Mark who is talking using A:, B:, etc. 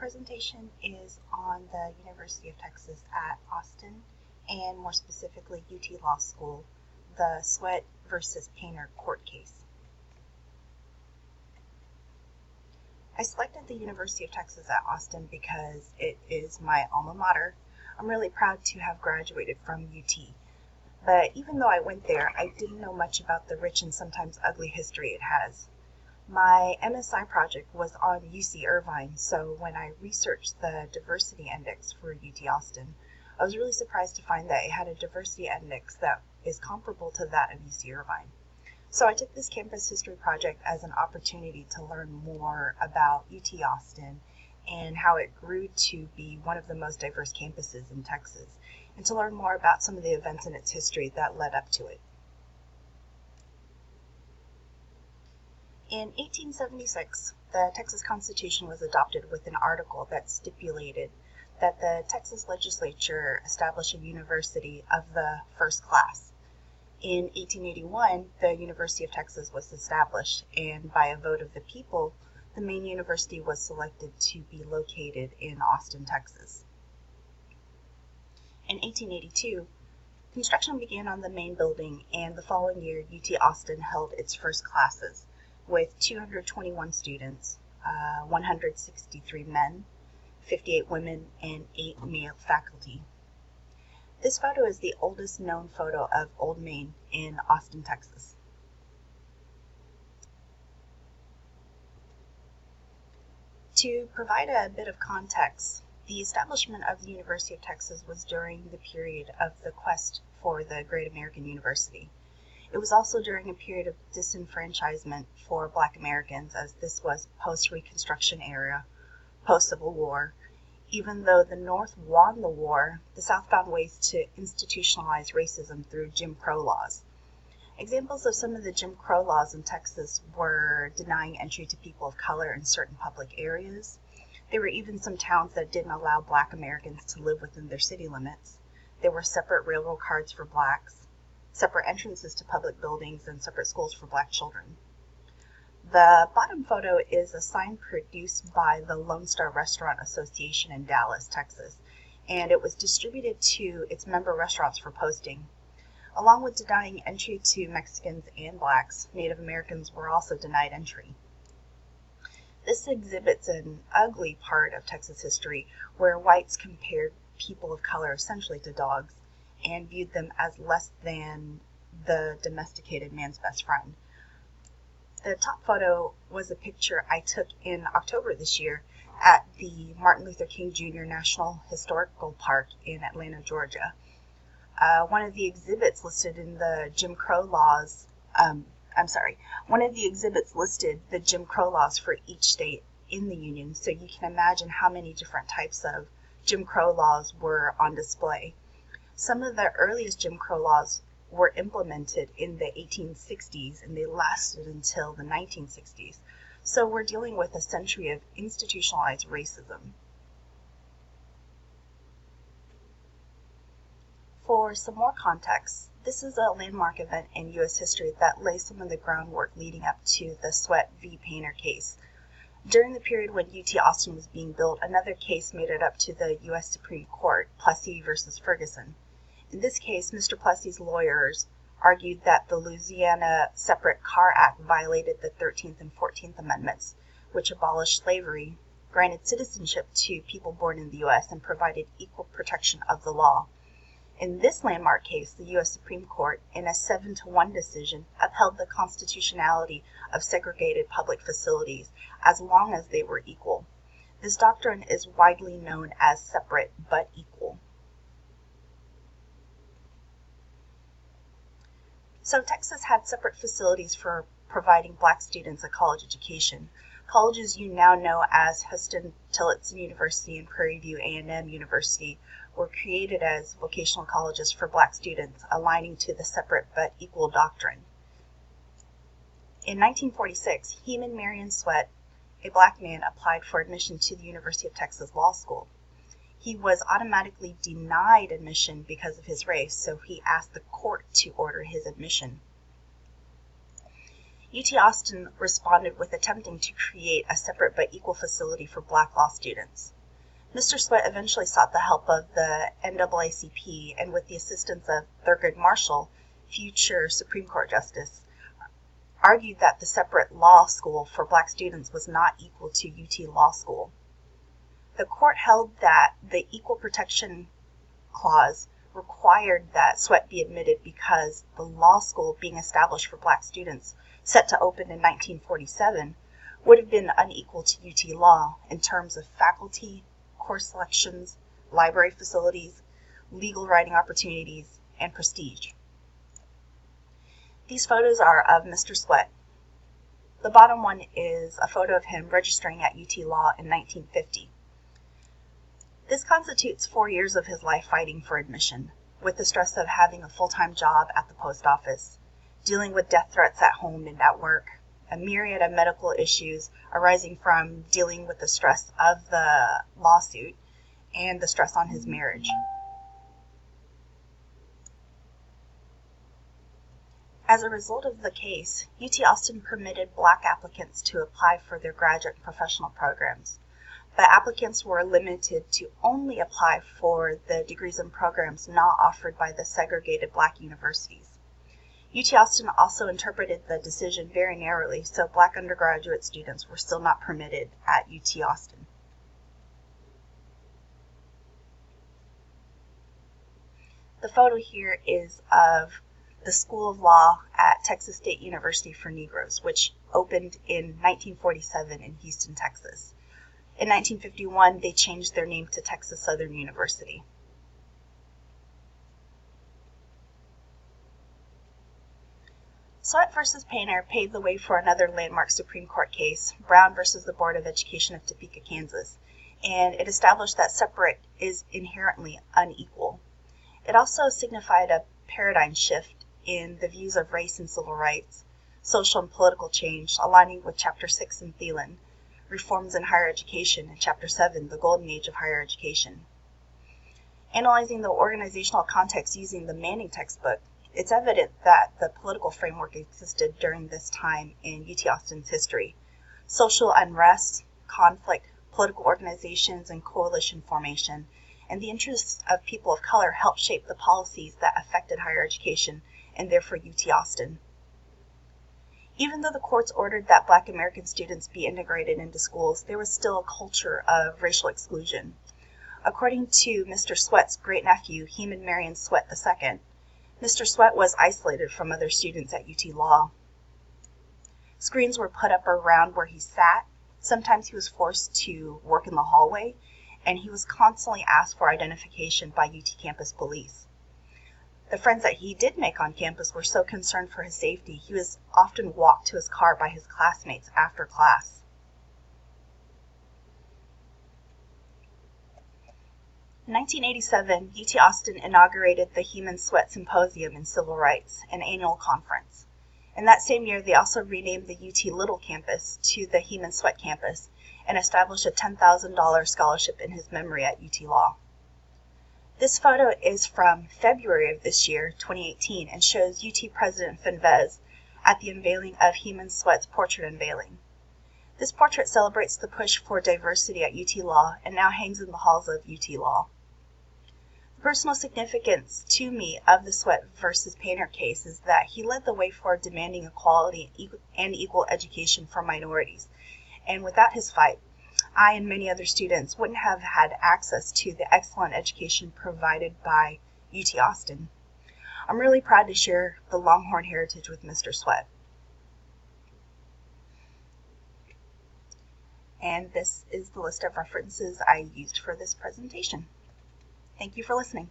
A: presentation is on the University of Texas at Austin, and more specifically UT Law School, the Sweat versus Painter court case. I selected the University of Texas at Austin because it is my alma mater. I'm really proud to have graduated from UT. But even though I went there, I didn't know much about the rich and sometimes ugly history it has. My MSI project was on UC Irvine, so when I researched the diversity index for UT Austin, I was really surprised to find that it had a diversity index that is comparable to that of UC Irvine. So I took this campus history project as an opportunity to learn more about UT Austin and how it grew to be one of the most diverse campuses in Texas, and to learn more about some of the events in its history that led up to it. In 1876, the Texas Constitution was adopted with an article that stipulated that the Texas legislature establish a university of the first class. In 1881, the University of Texas was established, and by a vote of the people, the main university was selected to be located in Austin, Texas. In 1882, construction began on the main building, and the following year, UT Austin held its first classes, with 221 students, 163 men, 58 women, and 8 male faculty. This photo is the oldest known photo of Old Main in Austin, Texas. To provide a bit of context, the establishment of the University of Texas was during the period of the quest for the Great American University. It was also during a period of disenfranchisement for Black Americans, as this was post-Reconstruction era, post-Civil War. Even though the North won the war, the South found ways to institutionalize racism through Jim Crow laws. Examples of some of the Jim Crow laws in Texas were denying entry to people of color in certain public areas. There were even some towns that didn't allow Black Americans to live within their city limits. There were separate railroad cards for Blacks, separate entrances to public buildings, and separate schools for Black children. The bottom photo is a sign produced by the Lone Star Restaurant Association in Dallas, Texas, and it was distributed to its member restaurants for posting. Along with denying entry to Mexicans and Blacks, Native Americans were also denied entry. This exhibits an ugly part of Texas history where whites compared people of color essentially to dogs and viewed them as less than the domesticated man's best friend. The top photo was a picture I took in October this year at the Martin Luther King Jr. National Historical Park in Atlanta, Georgia. One of the exhibits listed the Jim Crow laws for each state in the Union, so you can imagine how many different types of Jim Crow laws were on display. Some of the earliest Jim Crow laws were implemented in the 1860s, and they lasted until the 1960s. So we're dealing with a century of institutionalized racism. For some more context, this is a landmark event in U.S. history that lays some of the groundwork leading up to the Sweat v. Painter case. During the period when UT Austin was being built, another case made it up to the U.S. Supreme Court, Plessy v. Ferguson. In this case, Mr. Plessy's lawyers argued that the Louisiana Separate Car Act violated the 13th and 14th Amendments, which abolished slavery, granted citizenship to people born in the U.S., and provided equal protection of the law. In this landmark case, the U.S. Supreme Court, in a 7-1 decision, upheld the constitutionality of segregated public facilities as long as they were equal. This doctrine is widely known as separate but equal. So Texas had separate facilities for providing Black students a college education. Colleges you now know as Huston-Tillotson University and Prairie View A&M University were created as vocational colleges for Black students, aligning to the separate but equal doctrine. In 1946, Heman Marion Sweat, a Black man, applied for admission to the University of Texas Law School. He was automatically denied admission because of his race, so he asked the court to order his admission. UT Austin responded with attempting to create a separate but equal facility for Black law students. Mr. Sweat eventually sought the help of the NAACP and with the assistance of Thurgood Marshall, future Supreme Court Justice, argued that the separate law school for Black students was not equal to UT Law School. The court held that the Equal Protection Clause required that Sweat be admitted because the law school being established for Black students, set to open in 1947, would have been unequal to UT Law in terms of faculty, course selections, library facilities, legal writing opportunities, and prestige. These photos are of Mr. Sweat. The bottom one is a photo of him registering at UT Law in 1950. This constitutes 4 years of his life fighting for admission, with the stress of having a full-time job at the post office, dealing with death threats at home and at work, a myriad of medical issues arising from dealing with the stress of the lawsuit, and the stress on his marriage. As a result of the case, UT Austin permitted Black applicants to apply for their graduate and professional programs, but applicants were limited to only apply for the degrees and programs not offered by the segregated Black universities. UT Austin also interpreted the decision very narrowly, so Black undergraduate students were still not permitted at UT Austin. The photo here is of the School of Law at Texas State University for Negroes, which opened in 1947 in Houston, Texas. In 1951, they changed their name to Texas Southern University. Sweat v. Painter paved the way for another landmark Supreme Court case, Brown v. the Board of Education of Topeka, Kansas, and it established that separate is inherently unequal. It also signified a paradigm shift in the views of race and civil rights, social and political change, aligning with Chapter 6 in Thielen, Reforms in Higher Education, and Chapter 7, The Golden Age of Higher Education. Analyzing the organizational context using the Manning textbook, it's evident that the political framework existed during this time in UT Austin's history. Social unrest, conflict, political organizations, and coalition formation, and the interests of people of color helped shape the policies that affected higher education and therefore UT Austin. Even though the courts ordered that Black American students be integrated into schools, there was still a culture of racial exclusion. According to Mr. Sweat's great-nephew, Heman Marion Sweat II, Mr. Sweat was isolated from other students at UT Law. Screens were put up around where he sat. Sometimes he was forced to work in the hallway, and he was constantly asked for identification by UT campus police. The friends that he did make on campus were so concerned for his safety, he was often walked to his car by his classmates after class. In 1987, UT Austin inaugurated the Heman Sweat Symposium in Civil Rights, an annual conference. In that same year, they also renamed the UT Little campus to the Heman Sweat campus and established a $10,000 scholarship in his memory at UT Law. This photo is from February of this year, 2018, and shows UT President Fenvez at the unveiling of Heman Sweat's portrait unveiling. This portrait celebrates the push for diversity at UT Law and now hangs in the halls of UT Law. The personal significance to me of the Sweat versus Painter case is that he led the way for demanding equality and equal education for minorities, and without his fight, I and many other students wouldn't have had access to the excellent education provided by UT Austin. I'm really proud to share the Longhorn heritage with Mr. Sweat. And this is the list of references I used for this presentation. Thank you for listening.